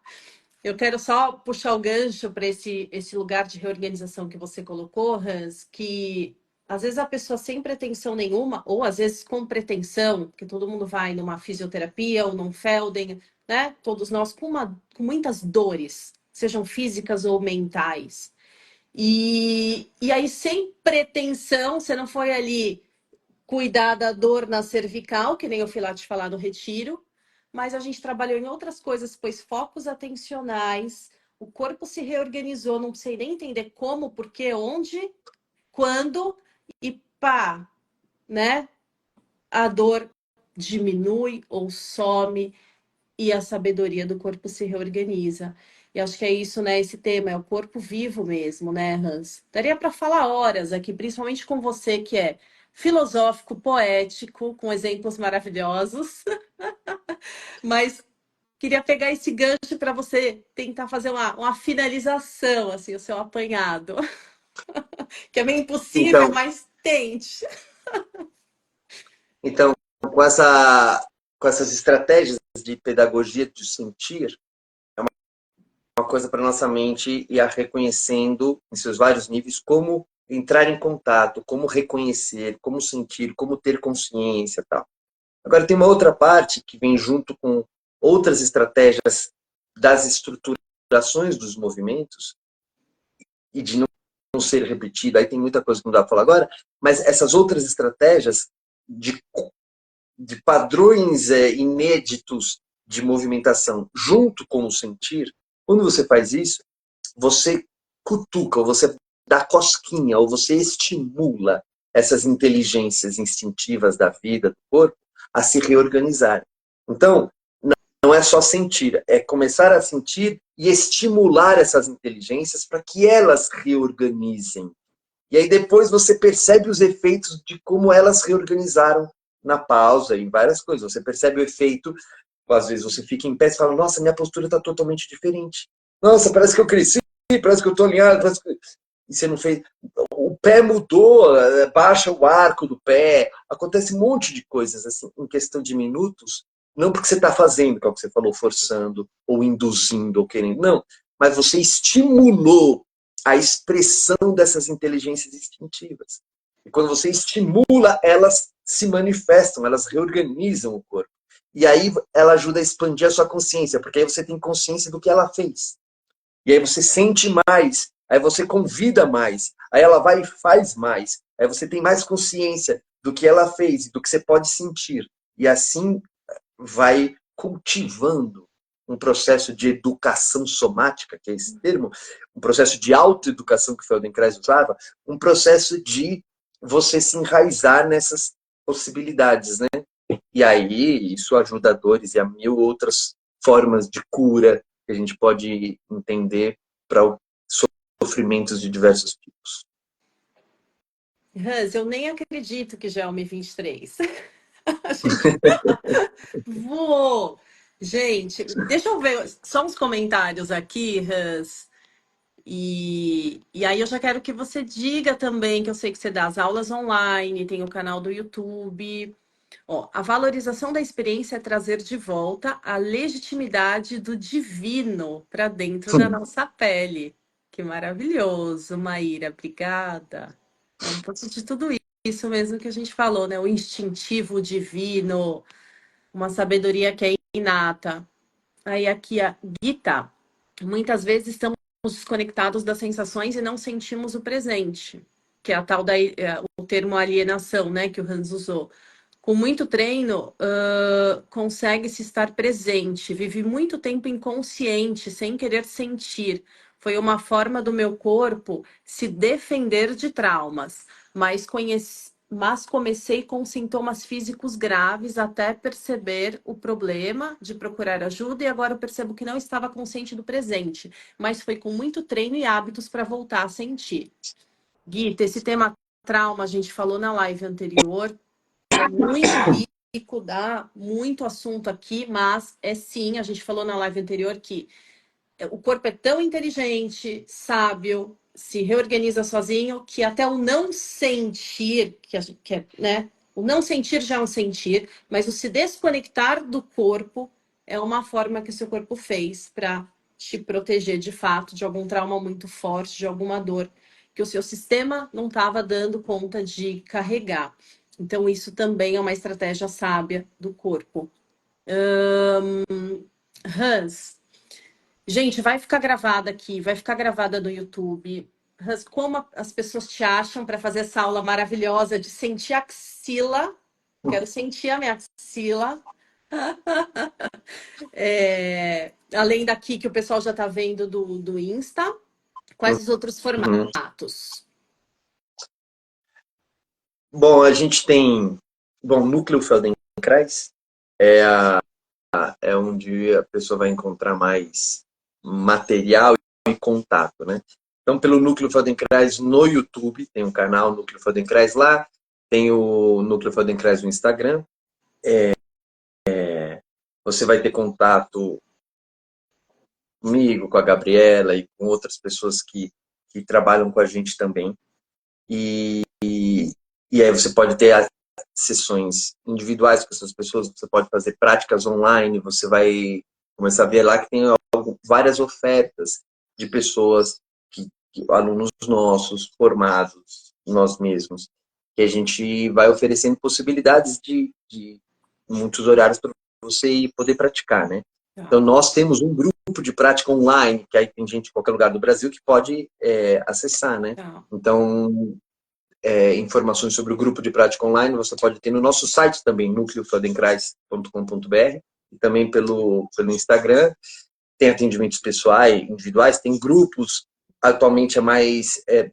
Eu quero só puxar o gancho para esse lugar de reorganização que você colocou, Hans, que às vezes a pessoa sem pretensão nenhuma, ou às vezes com pretensão, porque todo mundo vai numa fisioterapia ou num Felden, né? Todos nós com muitas dores, sejam físicas ou mentais. E aí, sem pretensão, você não foi ali cuidar da dor na cervical, que nem eu fui lá te falar no retiro, mas a gente trabalhou em outras coisas, pôs focos atencionais, o corpo se reorganizou, não sei nem entender como, porquê, onde, quando, e pá, né? A dor diminui ou some e a sabedoria do corpo se reorganiza. E acho que é isso, né? Esse tema é o corpo vivo mesmo, né, Hans? Daria para falar horas aqui, principalmente com você que é filosófico, poético, com exemplos maravilhosos, mas queria pegar esse gancho para você tentar fazer uma finalização, assim, o seu apanhado, que é meio impossível, Então, mas tente. então com com essas estratégias de pedagogia de sentir, uma coisa para nossa mente ir a reconhecendo em seus vários níveis como entrar em contato, como reconhecer, como sentir, como ter consciência, tal. Agora tem uma outra parte que vem junto com outras estratégias das estruturações dos movimentos e de não ser repetido. Aí tem muita coisa que não dá para falar agora, mas essas outras estratégias de padrões inéditos de movimentação junto com o sentir, quando você faz isso, você cutuca, ou você dá cosquinha, ou você estimula essas inteligências instintivas da vida, do corpo, a se reorganizar. Então, não é só sentir, é começar a sentir e estimular essas inteligências para que elas reorganizem. E aí depois você percebe os efeitos de como elas reorganizaram na pausa, em várias coisas. Você percebe o efeito, às vezes você fica em pé e fala, nossa, minha postura está totalmente diferente. Nossa, parece que eu cresci, parece que eu estou alinhado, parece que... E você não fez... O pé mudou, baixa o arco do pé, acontece um monte de coisas assim, em questão de minutos, não porque você está fazendo, que é o que você falou, forçando, ou induzindo, ou querendo, não, mas você estimulou a expressão dessas inteligências instintivas. E quando você estimula, elas se manifestam, elas reorganizam o corpo. E aí ela ajuda a expandir a sua consciência, porque aí você tem consciência do que ela fez. E aí você sente mais, aí você convida mais, aí ela vai e faz mais, aí você tem mais consciência do que ela fez, do que você pode sentir. E assim vai cultivando um processo de educação somática, que é esse termo, um processo de autoeducação que o Feldenkrais usava, um processo de você se enraizar nessas possibilidades, né? E aí isso ajuda a dores e a mil outras formas de cura que a gente pode entender para sofrimentos de diversos tipos. Hans, eu nem acredito que já é 1h23. A gente voou. Gente, deixa eu ver só uns comentários aqui, Hans. E aí eu já quero que você diga também, que eu sei que você dá as aulas online, tem o canal do YouTube. Ó, a valorização da experiência é trazer de volta a legitimidade do divino para dentro da nossa pele. Que maravilhoso, Maíra, obrigada. É um pouco de tudo isso mesmo que a gente falou, né? O instintivo, o divino, uma sabedoria que é inata. Aí aqui a Gita, muitas vezes estamos desconectados das sensações e não sentimos o presente, que é a tal o termo alienação, né, que o Hans usou. Com muito treino, consegue-se estar presente, vive muito tempo inconsciente, sem querer sentir. Foi uma forma do meu corpo se defender de traumas, mas comecei com sintomas físicos graves até perceber o problema de procurar ajuda e agora eu percebo que não estava consciente do presente, mas foi com muito treino e hábitos para voltar a sentir. Gui, esse tema trauma a gente falou na live anterior, é muito dá muito assunto aqui, mas é sim, a gente falou na live anterior que o corpo é tão inteligente, sábio, se reorganiza sozinho, que até o não sentir, né? O não sentir já é um sentir, mas o se desconectar do corpo é uma forma que o seu corpo fez para te proteger de fato de algum trauma muito forte, de alguma dor que o seu sistema não estava dando conta de carregar. Então, isso também é uma estratégia sábia do corpo. Hans, gente, vai ficar gravada aqui, vai ficar gravada no YouTube. Hans, como as pessoas te acham para fazer essa aula maravilhosa de sentir a axila? Quero sentir a minha axila. Além daqui que o pessoal já está vendo do Insta. Quais os outros Uhum. formatos? Bom, a gente tem... Bom, Núcleo Feldenkrais é onde a pessoa vai encontrar mais material e contato, né? Então, pelo Núcleo Feldenkrais no YouTube, tem um canal Núcleo Feldenkrais lá, tem o Núcleo Feldenkrais no Instagram. Você vai ter contato comigo, com a Gabriela e com outras pessoas que trabalham com a gente também. E aí você pode ter sessões individuais com essas pessoas, você pode fazer práticas online, você vai começar a ver lá que tem várias ofertas de pessoas, alunos nossos, formados, nós mesmos, que a gente vai oferecendo possibilidades de muitos horários para você ir poder praticar, né? Então, nós temos um grupo de prática online, que aí tem gente em qualquer lugar do Brasil que pode acessar, né? Então, informações sobre o grupo de prática online você pode ter no nosso site também, nucleofeldenkrais.com.br, e também pelo Instagram. Tem atendimentos pessoais, individuais, tem grupos, atualmente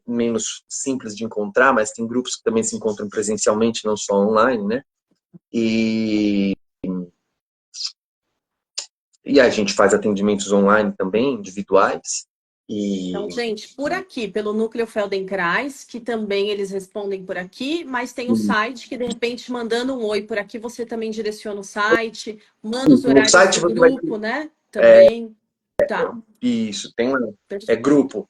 menos simples de encontrar, mas tem grupos que também se encontram presencialmente, não só online, né? E a gente faz atendimentos online também, individuais. Então, gente, por aqui, pelo Núcleo Feldenkrais, que também eles respondem por aqui, mas tem o site que, de repente, mandando um oi por aqui, você também direciona o site, manda os No horários site do você vai grupo, né? Também. Tá. Isso, tem lá. É grupo.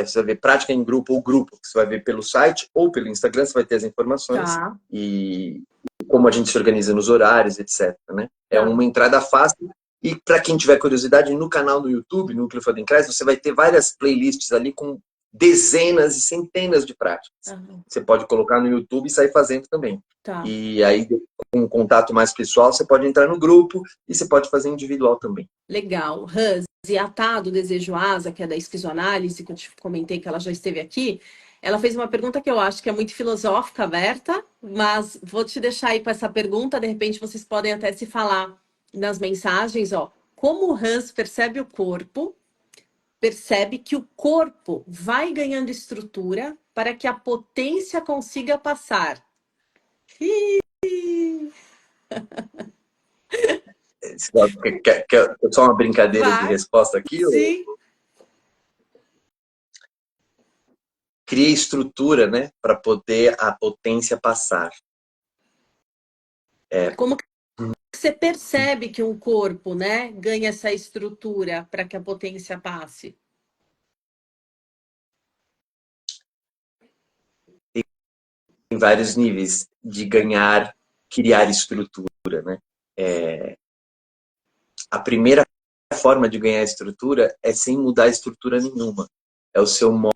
Você vai ver prática em grupo ou grupo, que você vai ver pelo site ou pelo Instagram, você vai ter as informações. Tá. E como a gente se organiza nos horários, etc. Né? É uma entrada fácil. E para quem tiver curiosidade, no canal do YouTube, Núcleo Feldenkrais, você vai ter várias playlists ali com dezenas e centenas de práticas. Você pode colocar no YouTube e sair fazendo também. E aí, com um contato mais pessoal, você pode entrar no grupo e você pode fazer individual também. Legal. Hans, e a Tá, do Desejo Asa, que é da esquizoanálise, que eu te comentei que ela já esteve aqui, ela fez uma pergunta que eu acho que é muito filosófica, aberta, mas vou te deixar aí com essa pergunta, de repente vocês podem até se falar nas mensagens, ó. Como o Hans percebe o corpo, percebe que o corpo vai ganhando estrutura para que a potência consiga passar. Quer só uma brincadeira de resposta aqui? Sim. Cria estrutura, né, para poder a potência passar. Como que você percebe que um corpo, né, ganha essa estrutura para que a potência passe? Tem vários níveis de ganhar, criar estrutura, né? A primeira forma de ganhar estrutura é sem mudar estrutura nenhuma. É o seu modo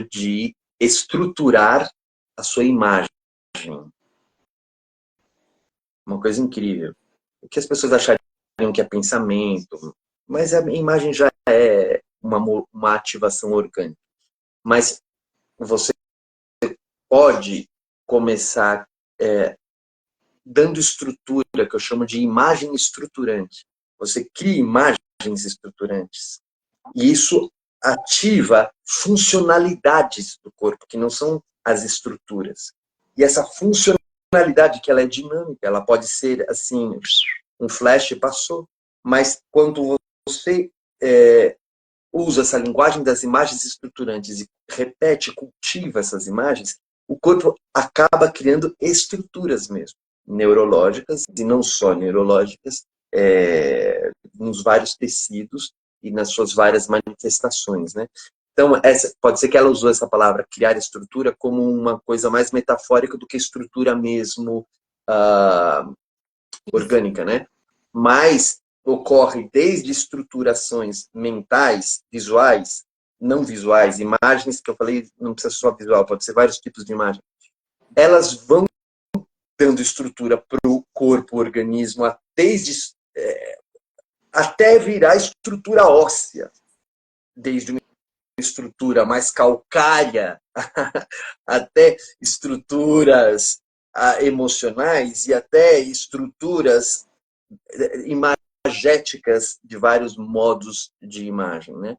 de estruturar a sua imagem. Uma coisa incrível. O que as pessoas achariam que é pensamento, mas a imagem já é uma ativação orgânica. Mas você pode começar dando estrutura, que eu chamo de imagem estruturante. Você cria imagens estruturantes. E isso ativa funcionalidades do corpo, que não são as estruturas. E essa funcionalidade, que ela é dinâmica, ela pode ser assim, um flash passou. Mas quando você usa essa linguagem das imagens estruturantes e repete, cultiva essas imagens, o corpo acaba criando estruturas mesmo. neurológicas, e não só neurológicas, nos vários tecidos e nas suas várias manifestações, né? Então, pode ser que ela usou essa palavra, criar estrutura, como uma coisa mais metafórica do que estrutura mesmo orgânica, né? Mas ocorre desde estruturações mentais, visuais, não visuais, imagens, que eu falei, não precisa só visual, pode ser vários tipos de imagem. Elas vão dando estrutura para o corpo, o organismo, até virar estrutura óssea, desde uma estrutura mais calcária até estruturas emocionais e até estruturas imagéticas de vários modos de imagem, né?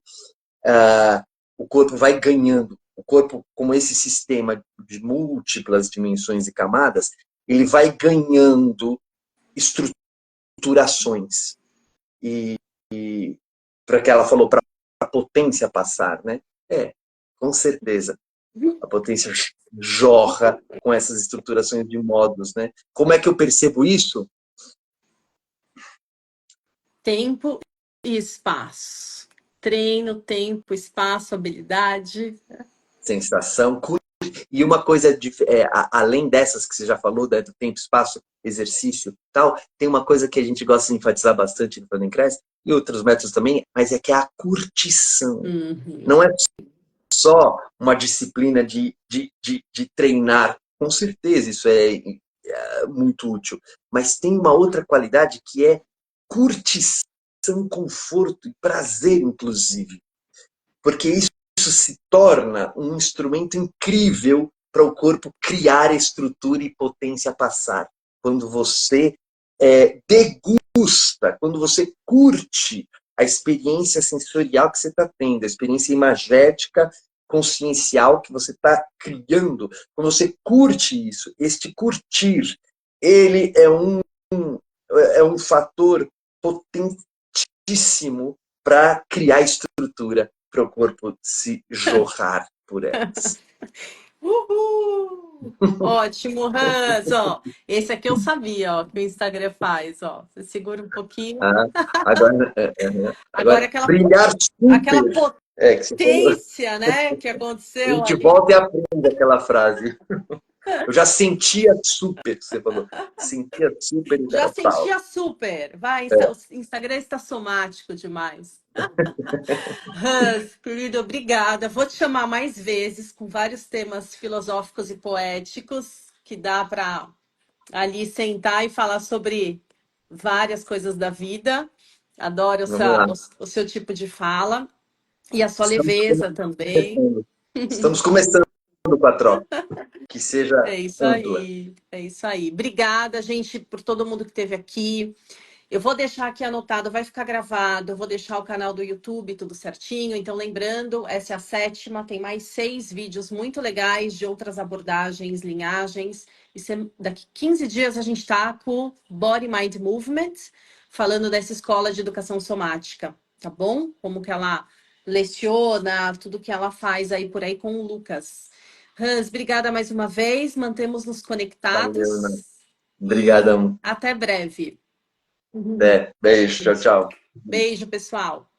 O corpo vai ganhando, o corpo, como esse sistema de múltiplas dimensões e camadas, ele vai ganhando estruturações. E para que ela falou, para a potência passar, né? Com certeza. A potência jorra com essas estruturações de modos, né? Como é que eu percebo isso? Tempo e espaço. Treino, tempo, espaço, habilidade. Sensação. E uma coisa, além dessas que você já falou, do tempo, espaço, exercício tal, tem uma coisa que a gente gosta de enfatizar bastante no Feldenkrais, e outros métodos também, mas é que é a curtição. Não é só uma disciplina de treinar. Com certeza isso é muito útil. Mas tem uma outra qualidade que é curtição, conforto e prazer, inclusive. Porque isso se torna um instrumento incrível para o corpo criar estrutura e potência passar. Quando você degusta, quando você curte a experiência sensorial que você está tendo, a experiência imagética, consciencial que você está criando, quando você curte isso, este curtir, ele é um fator potentíssimo para criar estrutura para o corpo se jorrar por elas. Uhul! Ótimo, Hans, ó. Esse aqui eu sabia, ó, que o Instagram faz, ó. Você segura um pouquinho. Agora, Agora brilhar aquela super. Que você falou. potência, né, que A aconteceu gente ali. volta e aprende aquela frase. Eu já sentia super, que você falou. Sentia super e Já era pau. sentia super. Vai, o Instagram está somático demais. Hans, querido, obrigada. Vou te chamar mais vezes com vários temas filosóficos e poéticos que dá para ali sentar e falar sobre várias coisas da vida. Adoro Vamos lá. o seu tipo de fala e a sua Estamos leveza também. começando. Estamos começando com a troca. Que seja É isso ampla. aí, é isso aí. Obrigada, gente, por todo mundo que esteve aqui. Eu vou deixar aqui anotado, vai ficar gravado. Eu vou deixar o canal do YouTube tudo certinho. Então, lembrando, essa é a 7ª, tem mais 6 vídeos muito legais de outras abordagens, linhagens. Daqui 15 dias a gente está com Body Mind Movement, falando dessa escola de educação somática, tá bom? Como que ela leciona, tudo que ela faz aí por aí com o Lucas. Hans, obrigada mais uma vez. Mantemos-nos conectados. Valeu, né? E Obrigadão. até breve. Beijo, tchau, tchau. Beijo, pessoal.